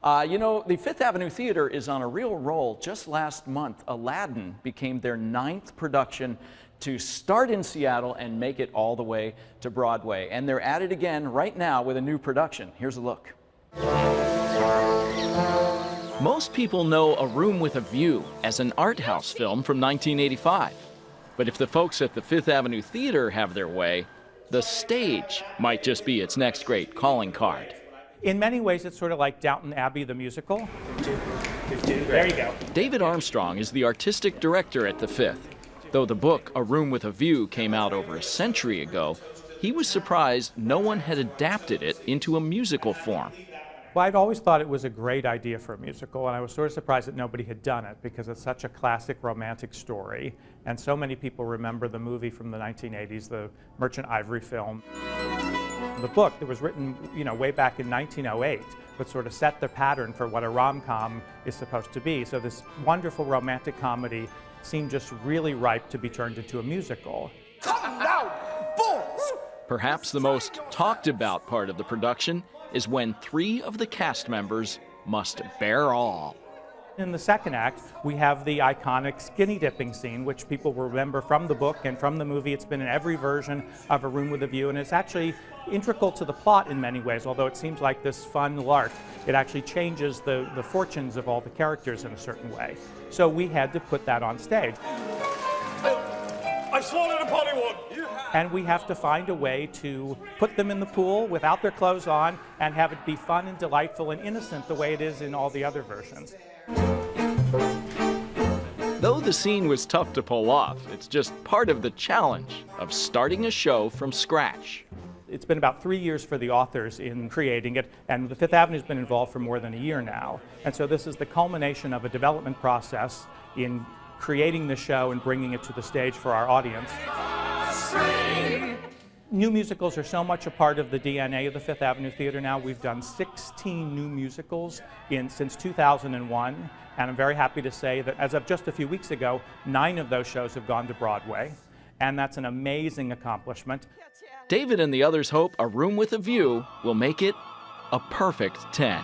You know, the Fifth Avenue Theater is on a real roll. Just last month, Aladdin became their 9th production to start in Seattle and make it all the way to Broadway. And they're at it again right now with a new production. Here's a look. Most people know A Room with a View as an art house film from 1985. But if the folks at the Fifth Avenue Theater have their way, the stage might just be its next great calling card. In many ways, it's sort of like Downton Abbey, the musical. There you go. David Armstrong is the artistic director at the Fifth. Though the book A Room with a View came out over a century ago, he was surprised no one had adapted it into a musical form. Well, I'd always thought it was a great idea for a musical, and I was sort of surprised that nobody had done it because it's such a classic romantic story, and so many people remember the movie from the 1980s, the Merchant Ivory film. The book that was written, way back in 1908 would sort of set the pattern for what a rom-com is supposed to be. So this wonderful romantic comedy seemed just really ripe to be turned into a musical. Come now, fools! Perhaps the most talked about part of the production is when 3 of the cast members must bear all. In the second act, we have the iconic skinny dipping scene, which people will remember from the book and from the movie. It's been in every version of A Room with a View, and it's actually integral to the plot in many ways. Although it seems like this fun lark, it actually changes the fortunes of all the characters in a certain way. So we had to put that on stage. I swallowed a pollywog! And we have to find a way to put them in the pool without their clothes on and have it be fun and delightful and innocent the way it is in all the other versions. Though the scene was tough to pull off, it's just part of the challenge of starting a show from scratch. It's been about 3 years for the authors in creating it, and the Fifth Avenue's been involved for more than a year now. And so this is the culmination of a development process in creating the show and bringing it to the stage for our audience. New musicals are so much a part of the DNA of the Fifth Avenue Theater now. We've done 16 new musicals since 2001, and I'm very happy to say that as of just a few weeks ago, 9 of those shows have gone to Broadway, and that's an amazing accomplishment. David and the others hope A Room with a View will make it a perfect 10.